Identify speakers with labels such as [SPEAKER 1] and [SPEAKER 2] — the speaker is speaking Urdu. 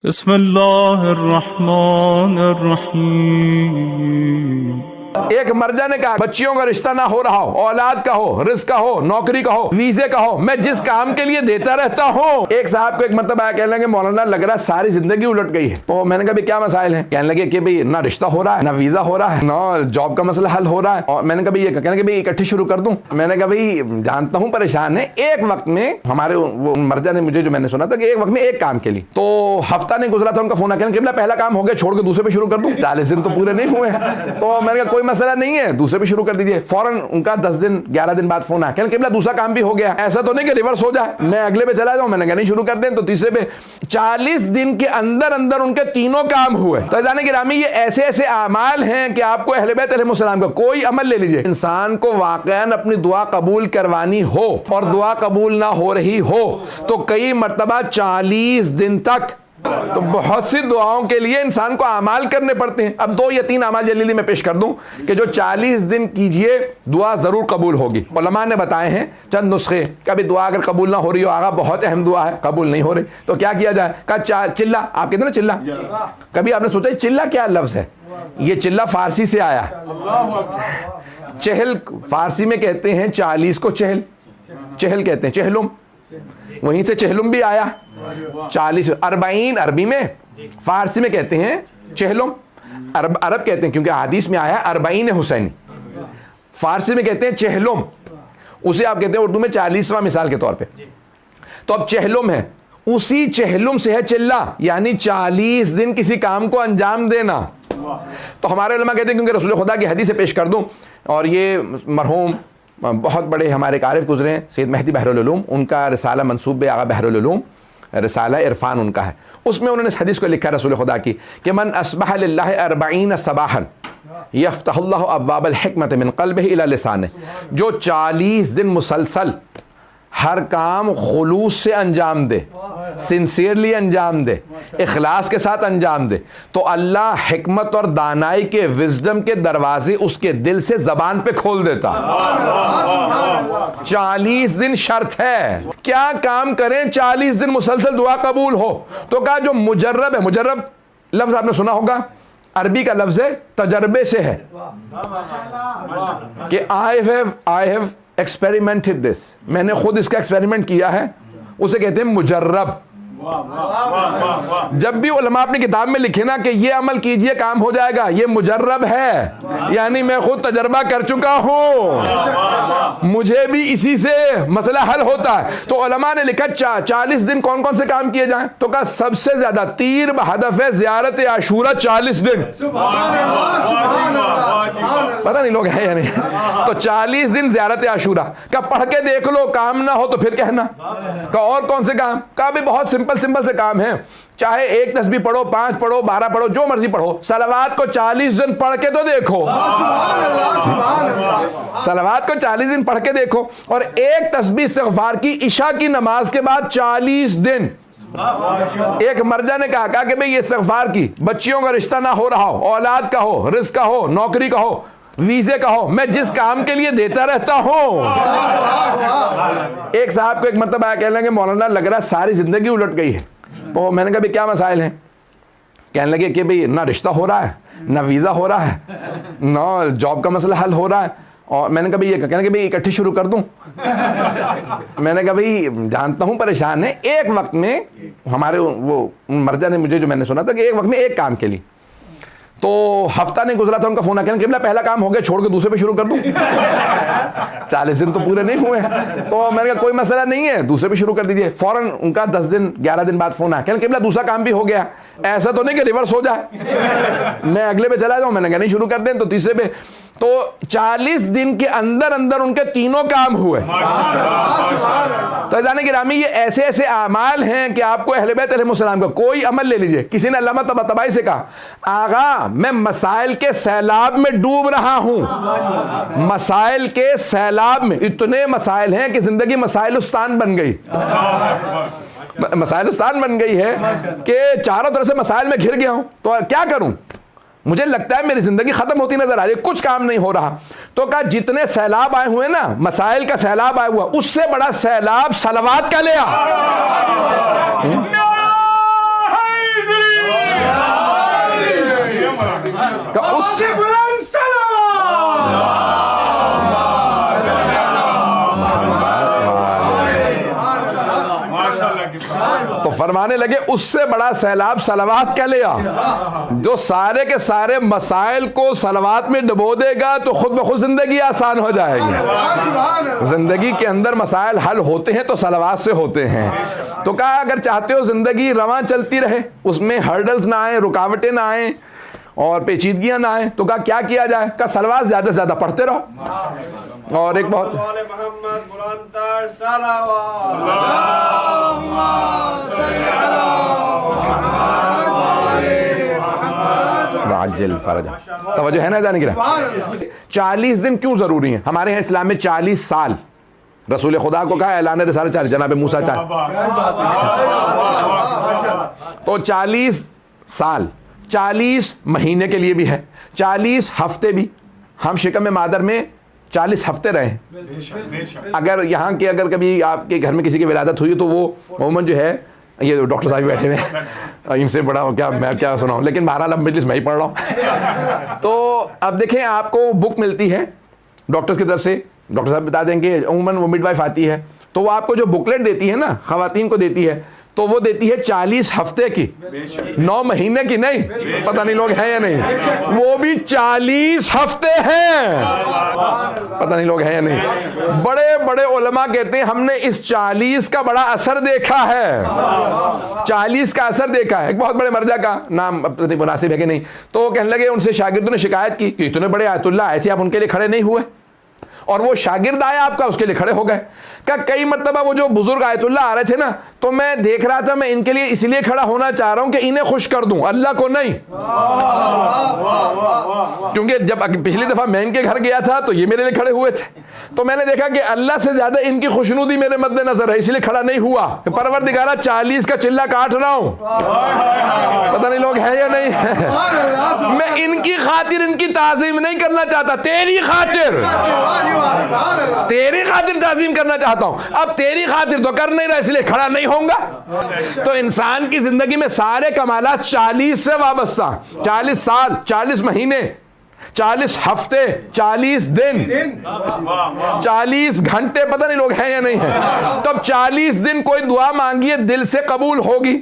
[SPEAKER 1] بسم اللہ الرحمن الرحیم۔
[SPEAKER 2] ایک مرجع نے کہا بچیوں کا رشتہ نہ ہو رہا ہو، اولاد کا ہو، رزق کا ہو، نوکری کا ہو، ویزے کا ہو، میں جس کام کے لیے دیتا رہتا ہوں۔ ایک صاحب کو ایک مرتبہ آیا، کہنے لگے مولانا لگ رہا ہے ساری زندگی الٹ گئی ہے۔ تو میں نے کہا کیا مسائل ہیں؟ کہنے لگے کہ بھئی نہ رشتہ ہو رہا ہے، نہ ویزا ہو رہا ہے، نہ جاب کا مسئلہ حل ہو رہا ہے۔ اور میں نے کہا بھئی کہنے لگے بھئی اکٹھی شروع کر دوں؟ میں نے کہا بھئی جانتا ہوں پریشان ہے، ایک وقت میں ہمارے وہ مرجع نے مجھے جو میں نے سنا تھا کہ ایک وقت میں ایک کام کے لیے، تو ہفتہ نہیں گزرا تھا ان کا فون آ کے پہلا کام ہو گیا، چھوڑ کے دوسرے پہ شروع کر دوں؟ 40 دن تو پورے نہیں ہوئے ہیں۔ تو میں نے کہا کوئی مسئلہ نہیں ہے، دوسرے پہ شروع کر دیجئے۔ فوراً ان کا 10 دن 11 دن بعد فون آیا، کہ دوسرا کام بھی ہو گیا، ایسا تو نہیں کہ ریورس ہو جائے، میں اگلے پہ چلا جاؤں؟ میں نے کہا نہیں، شروع کر دیں۔ تو تیسرے پہ 40 دن کے اندر اندر ان کے تینوں کام ہوئے۔ تو عزیزان گرامی، یہ ایسے ایسے اعمال ہیں کہ آپ کو اہل بیت علیہ السلام کا کوئی عمل لے لیجئے، انسان کو واقعاً اپنی دعا قبول کروانی ہو اور دعا قبول نہ ہو رہی ہو تو کئی مرتبہ 40 دن تک تو بہت سی دعاؤں کے لیے انسان کو اعمال کرنے پڑتے ہیں۔ اب 2 یا 3 اعمال جلیلی میں پیش کر دوں کہ جو 40 دن کیجئے دعا ضرور قبول ہوگی۔ علماء نے بتائے ہیں چند نسخے، کبھی دعا اگر قبول نہ ہو رہی ہو، آقا بہت اہم دعا ہے قبول نہیں ہو رہی تو کیا کیا جائے؟ کہا چلہ، آپ کہتے ہیں نا چلہ، کبھی آپ نے سوچا چلہ کیا لفظ ہے؟ یہ چلہ فارسی سے آیا ہے۔ چہل فارسی میں کہتے ہیں 40 کو چہل، چہل کہتے ہیں چہلم، وہیں سے چہلم بھی آیا۔ 40 40 عربی میں، فارسی میں کہتے ہیں چہلم، عرب کہتے ہیں کیونکہ حدیث میں آیا 40 حسینی، فارسی میں کہتے ہیں چہلم، اسے آپ کہتے ہیں اردو میں 40واں مثال کے طور پہ۔ تو اب چہلم ہے، اسی چہلم سے ہے چلہ، یعنی 40 دن کسی کام کو انجام دینا۔ تو ہمارے علماء کہتے ہیں کیونکہ رسول خدا کی حدیث سے پیش کر دوں، اور یہ مرحوم بہت بڑے ہمارے عارف گزرے ہیں سید مہدی بحر العلوم، ان کا رسالہ منسوب ہے آغا بحر العلوم، رسالہ عرفان ان کا ہے، اس میں انہوں نے اس حدیث کو لکھا رسول خدا کی کہ من اصبح للہ 40 صباحا یفتح اللہ ابواب الحکمت من قلبہ الی لسانہ، جو 40 دن مسلسل ہر کام خلوص سے انجام دے، سنسیئرلی انجام دے، اخلاص کے ساتھ انجام دے، تو اللہ حکمت اور دانائی کے وزڈم کے دروازے اس کے دل سے زبان پہ کھول دیتا۔ 40 دن شرط ہے، کیا کام کریں 40 دن مسلسل دعا قبول ہو؟ تو کہا جو مجرب ہے، مجرب لفظ آپ نے سنا ہوگا، عربی کا لفظ ہے، تجربے سے ہے، کہ I have experimented this، میں نے خود اس کا ایکسپیریمنٹ کیا ہے، اسے کہتے ہیں مجرب۔ جب بھی علماء اپنی کتاب میں لکھے نا کہ یہ عمل کیجئے کام ہو جائے گا، یہ مجرب ہے، یعنی میں خود تجربہ کر چکا ہوں، مجھے بھی اسی سے مسئلہ حل ہوتا ہے۔ تو علماء نے لکھا 40 دن کون کون سے کام کیے جائیں؟ تو کہا سب سے زیادہ تیر بہدف زیارت عاشورہ 40 دن، پتہ نہیں لوگ ہیں یا نہیں۔ تو 40 دن زیارت عاشورہ کا پڑھ کے دیکھ لو، کام نہ ہو تو پھر کہنا۔ کہ اور کون سے کام؟ کہا بھی بہت سمپل سے کام ہیں، چاہے 1 تسبیح پڑھو، 5 پڑھو، 12 پڑھو، جو مرضی پڑھو، صلوات کو 40 دن پڑھ کے تو دیکھو، صلوات کو 40 دن پڑھ کے دیکھو، اور 1 تسبیح استغفار کی عشاء کی نماز کے بعد 40 دن۔ ایک مرجع نے کہا کہ بھئی یہ استغفار کی بچیوں کا رشتہ نہ ہو رہا ہو، اولاد کا ہو، رزق کا ہو، نوکری کا ہو، ویزے کا ہو، میں جس کام کے لیے دیتا رہتا ہوں۔ ایک صاحب کو ایک مرتبہ آیا، کہنے لگے مولانا لگ رہا ہے ساری زندگی الٹ گئی ہے۔ تو میں نے کہا کیا مسائل ہیں؟ کہنے لگے کہ بھئی نہ رشتہ ہو رہا ہے، نہ ویزا ہو رہا ہے، نہ جاب کا مسئلہ حل ہو رہا ہے۔ اور میں نے کہا کہنے لگے بھئی اکٹھی شروع کر دوں؟ میں نے کہا بھئی جانتا ہوں پریشان ہے، ایک وقت میں ہمارے وہ مرجع نے مجھے جو میں نے سنا تھا کہ ایک وقت میں ایک کام کے لیے، تو ہفتہ نہیں گزرا تھا ان کا فون آ کے پہلا کام ہو گیا، چھوڑ کے دوسرے پہ شروع کر دوں؟ 40 دن تو پورے نہیں ہوئے ہیں۔ تو میں نے کہا کوئی مسئلہ نہیں ہے، دوسرے پہ شروع کر دیجئے۔ فوراً ان کا 10 دن 11 دن بعد فون آیا، کہ دوسرا کام بھی ہو گیا، ایسا تو نہیں کہ ریورس ہو جائے، میں اگلے پہ چلا جاؤں؟ میں نے کہا نہیں، شروع کر دیں۔ تو تیسرے پہ تو 40 دن کے اندر اندر ان کے تینوں کام ہوئے۔ تو عزیزان گرامی، یہ ایسے ایسے اعمال ہیں کہ آپ کو اہل بیت علیہ السلام کا کوئی عمل لے لیجئے۔ کسی نے علامہ طباطبائی سے کہا، آغا میں مسائل کے سیلاب میں ڈوب رہا ہوں، مسائل کے سیلاب میں، اتنے مسائل ہیں کہ زندگی مسائلستان بن گئی، مسائلستان بن گئی ہے کہ چاروں طرف سے مسائل میں گھر گیا ہوں، تو کیا کروں؟ مجھے لگتا ہے میری زندگی ختم ہوتی نظر آ رہی ہے، کچھ کام نہیں ہو رہا۔ تو کہا جتنے سیلاب آئے ہوئے نا، مسائل کا سیلاب آیا ہوا، اس سے بڑا سیلاب صلوات کا لے آ۔ فرمانے لگے اس سے بڑا سیلاب صلوات کا لیا، جو سارے کے سارے مسائل کو صلوات میں ڈبو دے گا تو خود بخود زندگی آسان ہو جائے گی۔ زندگی کے اندر مسائل حل ہوتے ہیں تو صلوات سے ہوتے ہیں۔ تو کہا اگر چاہتے ہو زندگی رواں چلتی رہے، اس میں ہرڈلز نہ آئیں، رکاوٹیں نہ آئیں اور پیچیدگیاں نہ آئیں، تو کہا کیا کیا جائے؟ کہا صلوات زیادہ سے زیادہ پڑھتے رہو۔ اور ایک بہت توجہ ہے نا جانے کی رہا۔ 40 دن کیوں ضروری ہیں؟ ہمارے ہیں اسلام میں 40 سال رسول خدا کو کہا اعلان رسالت 40، جناب موسیٰ 40، تو 40 سال 40 مہینے کے لیے بھی ہے، 40 ہفتے بھی۔ ہم شکم مادر میں 40 ہفتے رہے ہیں۔ اگر یہاں کے اگر کبھی آپ کے گھر میں کسی کی ولادت ہوئی تو وہ عموماً جو ہے، یہ ڈاکٹر صاحب بیٹھے ہوئے ہیں، ان سے بڑا کیا میں کیا سناؤں، لیکن بہرحال اب مجلس میں ہی پڑھ رہا ہوں۔ تو اب دیکھیں آپ کو بک ملتی ہے ڈاکٹرز کی طرف سے، ڈاکٹر صاحب بتا دیں گے، عموماً وہ مڈ وائف آتی ہے تو وہ آپ کو جو بکلیٹ دیتی ہے نا، خواتین کو دیتی ہے، تو وہ دیتی ہے 40 ہفتے کی، 9 مہینے کی نہیں، پتہ نہیں لوگ ہیں یا نہیں، وہ بھی 40 ہفتے ہیں، پتہ نہیں لوگ ہیں یا نہیں۔ بڑے بڑے علماء کہتے ہیں ہم نے اس 40 کا بڑا اثر دیکھا ہے، 40 کا اثر دیکھا ہے۔ ایک بہت بڑے مرجع کا نام مناسب ہے کہ نہیں، تو وہ کہنے لگے ان سے شاگردوں نے شکایت کی کہ اتنے بڑے آیت اللہ آئے تھے، آپ ان کے لیے کھڑے نہیں ہوئے، اور وہ شاگرد آیا آپ کا اس کے لیے کھڑے ہو گئے۔ کہ کئی مرتبہ وہ جو بزرگ آیت اللہ آ رہے تھے نا، تو میں دیکھ رہا تھا میں ان کے لیے اس لیے کھڑا ہونا چاہ رہا ہوں کہ انہیں خوش کر دوں، اللہ کو نہیں، کیونکہ جب پچھلی دفعہ میں ان کے گھر گیا تھا تو یہ میرے لیے کھڑے ہوئے تھے، تو میں نے دیکھا کہ اللہ سے زیادہ ان کی خوشنودی میرے مد نظر ہے، اس لیے کھڑا نہیں ہوا کہ پروردگارہ 40 کا چلہ کاٹ رہا ہوں، پتہ نہیں لوگ ہیں یا نہیں ہے۔ میں ان کی خاطر ان کی تعظیم نہیں کرنا چاہتا، تیری خاطر تعظیم کرنا چاہتا ہوں۔ اب تیری خاطر تو کر نہیں رہا، اس لیے کھڑا نہیں ہوں گا۔ تو انسان کی زندگی میں سارے کمالات 40 سے وابستہ، 40 سال، 40 مہینے، 40 ہفتے، 40 دن، 40 گھنٹے، پتہ نہیں لوگ ہیں یا نہیں ہیں۔ تو اب 40 دن کوئی دعا مانگیے دل سے قبول ہوگی۔